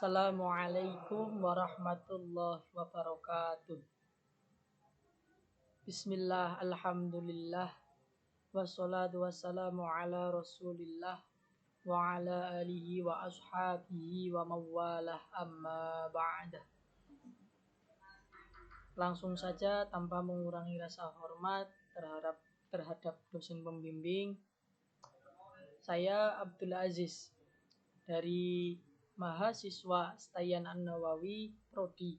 Assalamualaikum warahmatullahi wabarakatuh. Bismillah, alhamdulillah, wassalatu wassalamu ala rasulillah wa ala alihi wa ashabihi wa mawalah amma ba'dah. Langsung saja tanpa mengurangi rasa hormat terhadap dosen pembimbing, saya Abdul Aziz dari mahasiswa Stayan An-Nawawi Prodi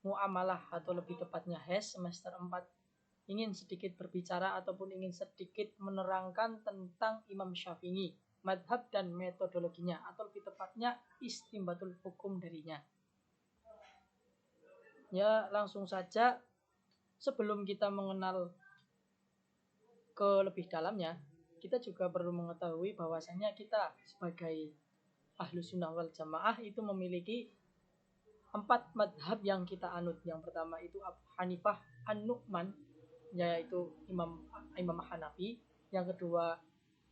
Muamalah atau lebih tepatnya HES semester 4, ingin sedikit berbicara ataupun ingin sedikit menerangkan tentang Imam Syafi'i, madhab dan metodologinya, atau lebih tepatnya istimbatul hukum darinya. Ya, langsung saja, sebelum kita mengenal ke lebih dalamnya, kita juga perlu mengetahui bahwasanya kita sebagai Ahlus Sunnah wal Jamaah itu memiliki 4 madhab yang kita anut. Yang pertama itu Abu Hanifah An-Nu'man, yaitu Imam Hanafi. Yang kedua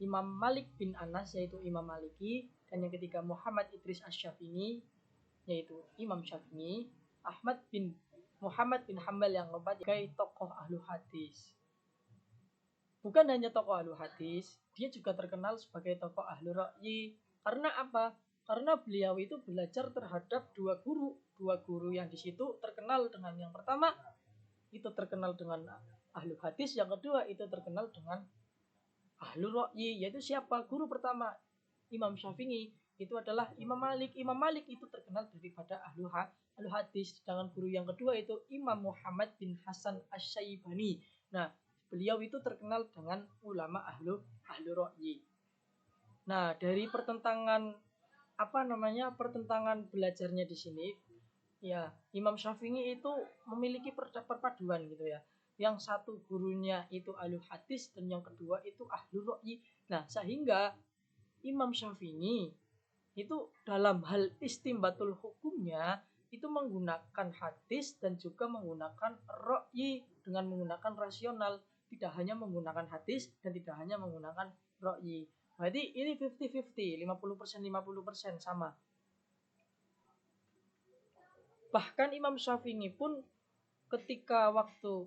Imam Malik bin Anas, yaitu Imam Maliki. Dan yang ketiga Muhammad Idris Asy-Syafi'i, yaitu Imam Syafi'i. Muhammad bin Hambal yang keempat, sebagai tokoh ahlu hadis. Bukan hanya tokoh ahlu hadis, dia juga terkenal sebagai tokoh ahlu ra'yi. Karena apa? Karena beliau itu belajar terhadap dua guru yang di situ terkenal dengan, yang pertama itu terkenal dengan ahlu hadis, yang kedua itu terkenal dengan ahlu ra'yi. Yaitu siapa? Guru pertama Imam Syafi'i itu adalah Imam Malik. Imam Malik itu terkenal daripada ahlu hadis. Sedangkan guru yang kedua itu Imam Muhammad bin Hasan Asy-Syaibani. Nah, beliau itu terkenal dengan ulama ahlu ra'yi. Nah, dari pertentangan belajarnya di sini, ya, Imam Syafi'i itu memiliki perpaduan gitu ya. Yang satu gurunya itu ahlu hadis dan yang kedua itu ahlu ra'yi. Nah, sehingga Imam Syafi'i itu dalam hal istimbatul hukumnya itu menggunakan hadis dan juga menggunakan ra'yi dengan menggunakan rasional, tidak hanya menggunakan hadis dan tidak hanya menggunakan ra'yi. Berarti ini 50-50, 50% sama. Bahkan Imam Syafi'i pun ketika waktu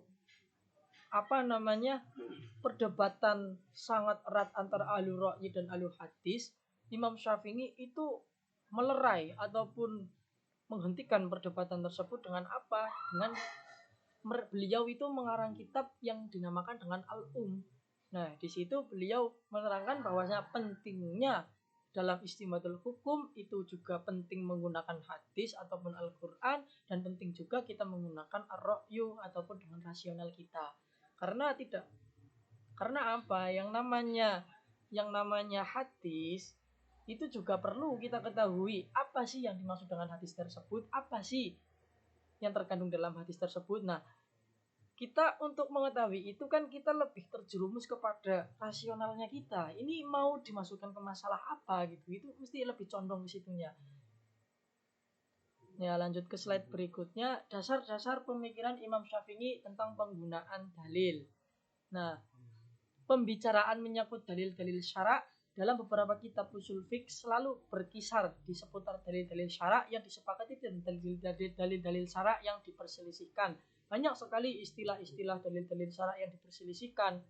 perdebatan sangat erat antara ahlu ra'yi dan ahlu hadis, Imam Syafi'i itu melerai ataupun menghentikan perdebatan tersebut dengan apa? Dengan beliau itu mengarang kitab yang dinamakan dengan Al-Um. Nah, di situ beliau menerangkan bahwasanya pentingnya dalam istimbatul hukum itu juga penting menggunakan hadis ataupun Al-Quran, dan penting juga kita menggunakan ar-ra'yu ataupun dengan rasional kita. Karena apa? Yang namanya hadis itu juga perlu kita ketahui apa sih yang dimaksud dengan hadis tersebut, apa sih yang terkandung dalam hadis tersebut. Nah, kita untuk mengetahui itu kan kita lebih terjerumus kepada rasionalnya kita. Ini mau dimasukkan ke masalah apa gitu. Itu mesti lebih condong ke situnya. Ya, lanjut ke slide berikutnya. Dasar-dasar pemikiran Imam Syafi'i tentang penggunaan dalil. Nah, pembicaraan menyangkut dalil-dalil syara' dalam beberapa kitab usul fiqh selalu berkisar di seputar dalil-dalil syara' yang disepakati dan dalil-dalil syara' yang diperselisihkan. Banyak sekali istilah-istilah dalil-dalil syara' yang diperselisihkan.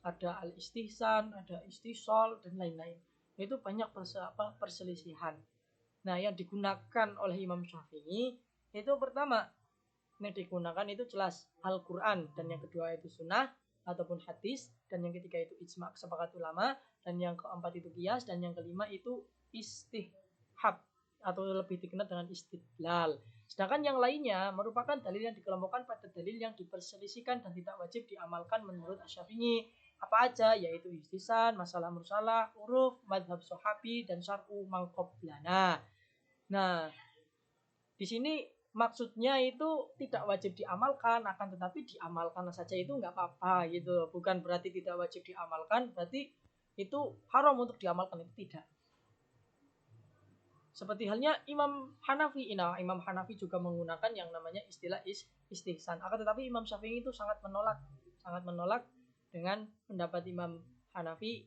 Ada al-istihsan, ada istisol, dan lain-lain. Itu banyak perselisihan. Nah, yang digunakan oleh Imam Syafi'i itu pertama, yang digunakan itu jelas Al-Quran, dan yang kedua itu sunnah ataupun hadis, dan yang ketiga itu ijma' kesepakatan ulama, dan yang keempat itu qiyas, dan yang kelima itu istihab atau lebih dikenal dengan istidlal. Sedangkan yang lainnya merupakan dalil yang dikelompokkan pada dalil yang diperselisihkan dan tidak wajib diamalkan menurut Asy-Syafi'i. Apa aja? Yaitu istihsan, masalah mursalah, uruf, madhab sahabi, dan syar'u mangqoblana. Nah, di sini maksudnya itu tidak wajib diamalkan, akan tetapi diamalkan saja itu nggak apa-apa gitu. Bukan berarti tidak wajib diamalkan, berarti itu haram untuk diamalkan, itu tidak. Seperti halnya Imam Hanafi. Nah, Imam Hanafi juga menggunakan yang namanya istilah istihsan. Akan tetapi Imam Syafi'i itu sangat menolak dengan pendapat Imam Hanafi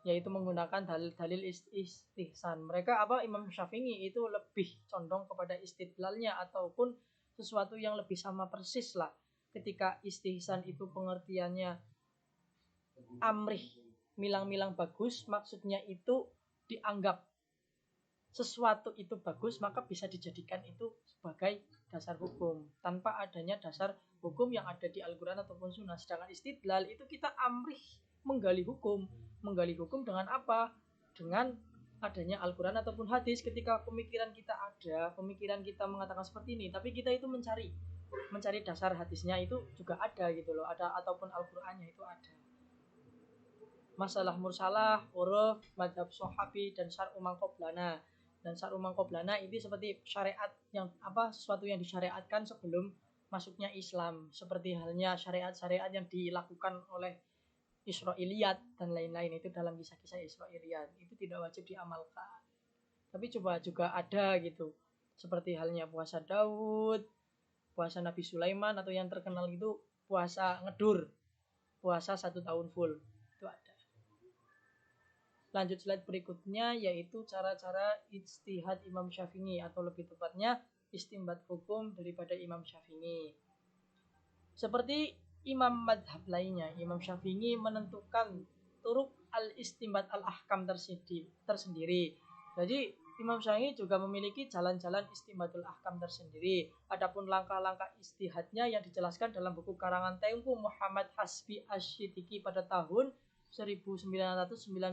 yaitu menggunakan dalil-dalil istihsan. Mereka Imam Syafi'i itu lebih condong kepada istidlalnya ataupun sesuatu yang lebih sama persis lah. Ketika istihsan itu pengertiannya amrih, milang-milang bagus, maksudnya itu dianggap sesuatu itu bagus, maka bisa dijadikan itu sebagai dasar hukum tanpa adanya dasar hukum yang ada di Al-Quran ataupun Sunnah. Sedangkan istidlal itu kita amrih menggali hukum dengan apa? Dengan adanya Al-Quran ataupun hadis. Ketika pemikiran kita mengatakan seperti ini, tapi kita itu mencari dasar hadisnya itu juga ada gitu loh, ada ataupun Al-Qurannya itu ada. Masalah mursalah, uruf, madhab sahabi dan syar'u man qablana. Dan syar'u man qablana ini seperti syariat yang sesuatu yang disyariatkan sebelum masuknya Islam, seperti halnya syariat-syariat yang dilakukan oleh Israiliyat dan lain-lain. Itu dalam kisah-kisah Israiliyat itu tidak wajib diamalkan, tapi coba juga ada gitu, seperti halnya puasa Daud, puasa Nabi Sulaiman, atau yang terkenal itu puasa ngedur, puasa 1 tahun full, itu ada. Lanjut slide berikutnya, yaitu cara-cara ijtihad Imam Syafi'i, atau lebih tepatnya istinbat hukum daripada Imam Syafi'i. Seperti imam madhab lainnya, Imam Syafi'i menentukan turuk al-istinbat al-ahkam tersendiri. Jadi Imam Syafi'i juga memiliki jalan-jalan istinbatul ahkam tersendiri. Adapun langkah-langkah ijtihadnya yang dijelaskan dalam buku karangan Tengku Muhammad Hasbi Asy-Syitiki pada tahun 1997.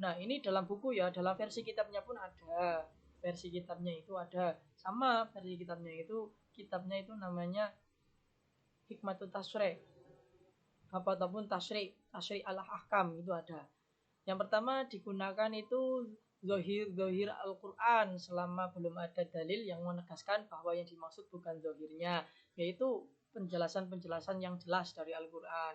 Nah, ini dalam buku ya, dalam versi kitabnya pun ada. Versi kitabnya itu ada. Sama versi kitabnya itu namanya Hikmatut Tasyri' ataupun Tasyri' al-Ahkam, itu ada. Yang pertama digunakan itu zahir Al-Quran selama belum ada dalil yang menegaskan bahwa yang dimaksud bukan zahirnya, yaitu penjelasan-penjelasan yang jelas dari Al-Quran.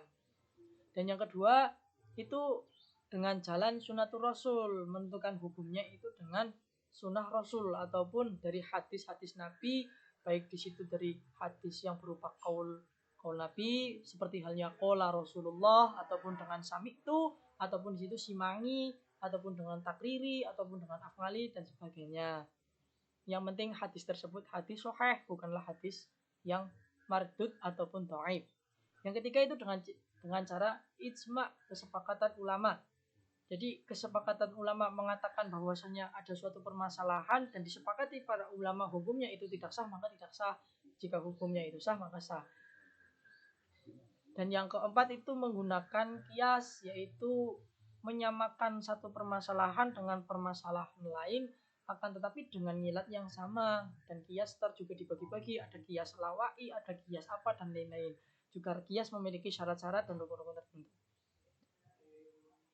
Dan yang kedua itu dengan jalan sunnatul Rasul, menentukan hukumnya itu dengan sunnah Rasul ataupun dari hadis-hadis Nabi, baik di situ dari hadis yang berupa qaul Nabi seperti halnya qala Rasulullah, ataupun dengan sami'tu, ataupun di situ simangi, ataupun dengan takriri, ataupun dengan afngali dan sebagainya. Yang penting hadis tersebut hadis sahih, bukanlah hadis yang mardud ataupun dhaif. Yang ketiga itu dengan cara ijma', kesepakatan ulama. Jadi kesepakatan ulama mengatakan bahwasanya ada suatu permasalahan dan disepakati para ulama hukumnya itu tidak sah, maka tidak sah. Jika hukumnya itu sah, maka sah. Dan yang keempat itu menggunakan qiyas, yaitu menyamakan satu permasalahan dengan permasalahan lain, akan tetapi dengan nilai yang sama. Dan qiyas juga dibagi-bagi, ada qiyas lawa'i, ada qiyas apa dan lain-lain. Juga qiyas memiliki syarat-syarat dan rukun-rukun tertentu.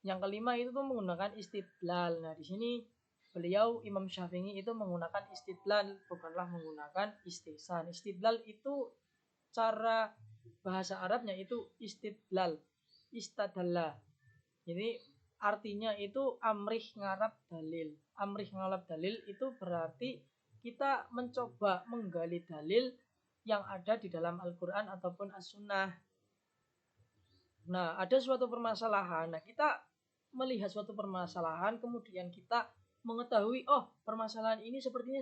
Yang kelima itu tuh menggunakan istidlal. Nah, di sini beliau Imam Syafi'i itu menggunakan istidlal, bukanlah menggunakan istihsan. Istidlal itu cara bahasa Arabnya itu istidlal, istadalla. Jadi artinya itu amrih ngarap dalil. Amrih ngarap dalil itu berarti kita mencoba menggali dalil yang ada di dalam Al-Quran ataupun As-Sunnah. Nah, ada suatu permasalahan. Nah, kita melihat suatu permasalahan, kemudian kita mengetahui, oh, permasalahan ini seperti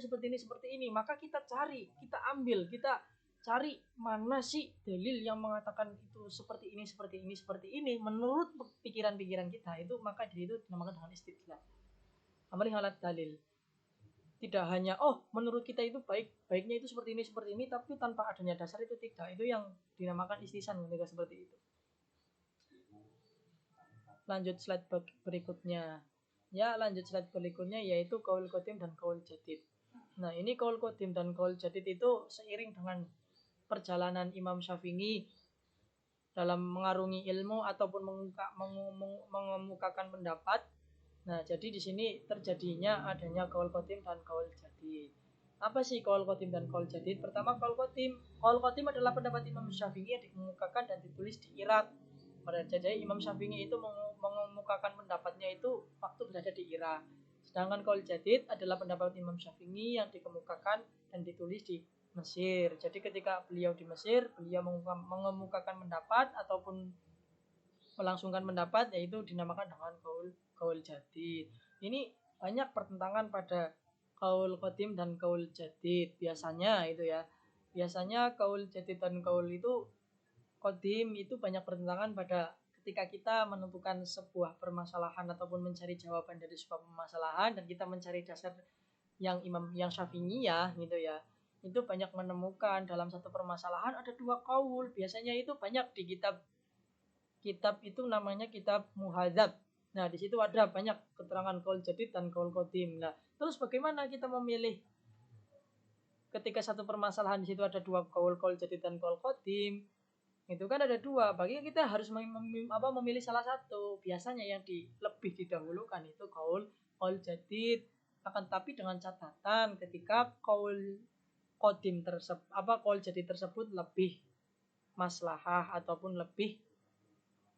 ini. Maka kita cari, kita ambil, kita cari mana sih dalil yang mengatakan itu seperti ini menurut pikiran-pikiran kita itu, maka itu dinamakan dengan istidlal. Amrih alat dalil. Tidak hanya menurut kita itu baiknya itu seperti ini, tapi tanpa adanya dasar itu tidak. Itu yang dinamakan istihsan ketika seperti itu. Lanjut slide berikutnya. Lanjut slide berikutnya yaitu qaul qadim dan qaul jadid. Nah, ini qaul qadim dan qaul jadid itu seiring dengan perjalanan Imam Syafi'i dalam mengarungi ilmu ataupun mengemukakan pendapat. Nah, jadi di sini terjadinya adanya qaul qadim dan qaul jadid. Apa sih qaul qadim dan qaul jadid? Pertama, qaul qadim adalah pendapat Imam Syafi'i yang dikemukakan dan ditulis di Irak. Jadi Imam Syafi'i itu mengemukakan pendapatnya itu waktu berada di Irak. Sedangkan qaul jadid adalah pendapat Imam Syafi'i yang dikemukakan dan ditulis di Mesir. Jadi ketika beliau di Mesir, beliau mengemukakan pendapat ataupun melangsungkan pendapat, yaitu dinamakan dengan kaul jadid. Ini banyak pertentangan pada kaul qadim dan kaul jadid biasanya itu ya. Biasanya kaul jadid dan kaul itu qadim itu banyak pertentangan pada ketika kita menentukan sebuah permasalahan ataupun mencari jawaban dari sebuah permasalahan, dan kita mencari dasar yang Syafi'iyah gitu ya. Itu banyak menemukan dalam satu permasalahan ada dua kaul. Biasanya itu banyak di kitab itu namanya kitab Muhadzab. Nah, di situ ada banyak keterangan kaul jadid dan kaul qadim. Nah, terus bagaimana kita memilih ketika satu permasalahan di situ ada dua kaul jadid dan kaul qadim? Itu kan ada dua. Bagi kita harus memilih salah satu. Biasanya yang lebih didahulukan itu kaul jadid. Akan tapi dengan catatan ketika kaul qadim kaul jadid tersebut lebih maslahah ataupun lebih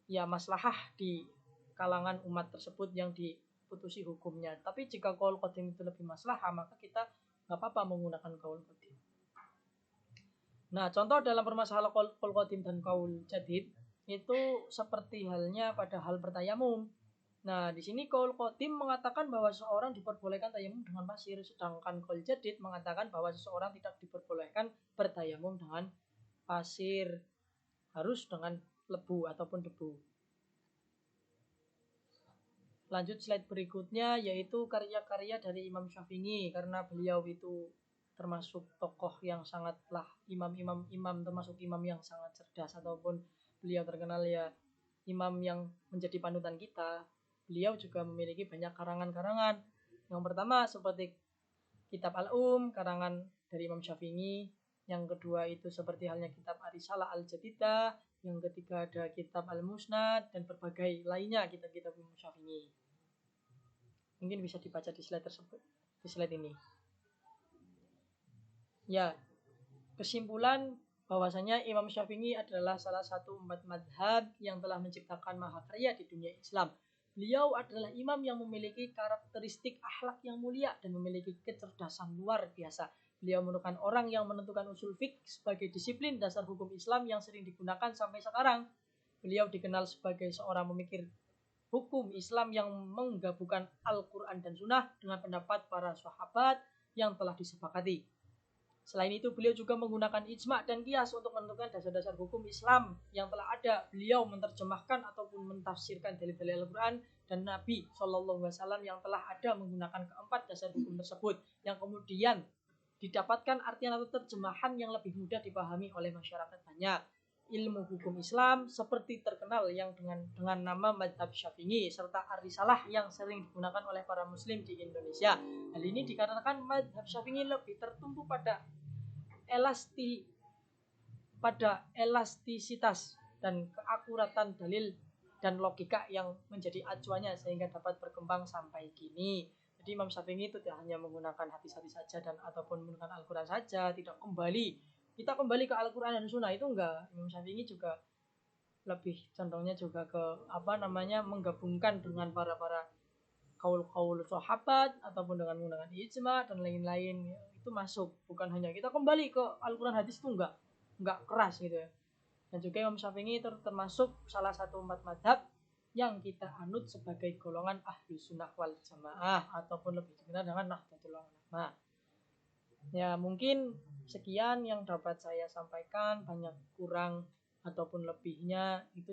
maslahah di kalangan umat tersebut yang diputusi hukumnya. Tapi jika kaul qadim itu lebih maslahah, maka kita nggak apa-apa menggunakan kaul qadim. Nah, contoh dalam permasalahan kaul qadim dan kaul jadid itu seperti halnya pada hal bertayamum. Nah, di sini kaul qadim mengatakan bahwa seseorang diperbolehkan tayamum dengan pasir, sedangkan kaul jadid mengatakan bahwa seseorang tidak diperbolehkan bertayamum dengan pasir, harus dengan lebu ataupun debu. Lanjut slide berikutnya, yaitu karya-karya dari Imam Syafi'i, karena beliau itu termasuk tokoh yang sangatlah imam termasuk imam yang sangat cerdas, ataupun beliau terkenal ya imam yang menjadi panutan kita. Beliau juga memiliki banyak karangan-karangan. Yang pertama seperti kitab karangan dari Imam Syafi'i. Yang kedua itu seperti halnya kitab Ar-Risalah Al-Jadidah. Yang ketiga ada kitab Al-Musnad dan berbagai lainnya kitab-kitab Imam Syafi'i. Mungkin bisa dibaca di slide tersebut, di slide ini. Ya, kesimpulan bahwasanya Imam Syafi'i adalah salah satu empat madhab yang telah menciptakan mahakarya di dunia Islam. Beliau adalah imam yang memiliki karakteristik akhlak yang mulia dan memiliki kecerdasan luar biasa. Beliau merupakan orang yang menentukan usul fiqh sebagai disiplin dasar hukum Islam yang sering digunakan sampai sekarang. Beliau dikenal sebagai seorang pemikir hukum Islam yang menggabungkan Al-Quran dan Sunnah dengan pendapat para sahabat yang telah disepakati. Selain itu, beliau juga menggunakan ijma' dan qiyas untuk menentukan dasar-dasar hukum Islam yang telah ada. Beliau menerjemahkan ataupun mentafsirkan dalil-dalil Al-Quran dan Nabi SAW yang telah ada menggunakan keempat dasar hukum tersebut, yang kemudian didapatkan artian atau terjemahan yang lebih mudah dipahami oleh masyarakat banyak. Ilmu hukum Islam seperti terkenal yang dengan nama Madhab Syafi'i serta Ar-Risalah yang sering digunakan oleh para muslim di Indonesia. Hal ini dikarenakan Madhab Syafi'i lebih tertumpu pada elastisitas dan keakuratan dalil dan logika yang menjadi acuannya sehingga dapat berkembang sampai kini. Jadi Imam Syafi'i itu tidak hanya menggunakan hadis-hadis saja dan ataupun menggunakan Al-Quran saja, kita kembali ke Al-Quran dan Sunnah itu enggak. Imam Syafi'i juga lebih condongnya juga ke menggabungkan dengan para kaul sahabat ataupun dengan menggunakan ijma dan lain-lain. Itu masuk, bukan hanya kita kembali ke Al-Quran hadis itu enggak keras gitu ya. Dan juga Imam Syafi'i itu termasuk salah satu empat madhab yang kita anut sebagai golongan ahli sunnah wal jamaah ataupun lebih dikenal dengan Nahdlatul Ulama. Ya, mungkin sekian yang dapat saya sampaikan, banyak kurang ataupun lebihnya itu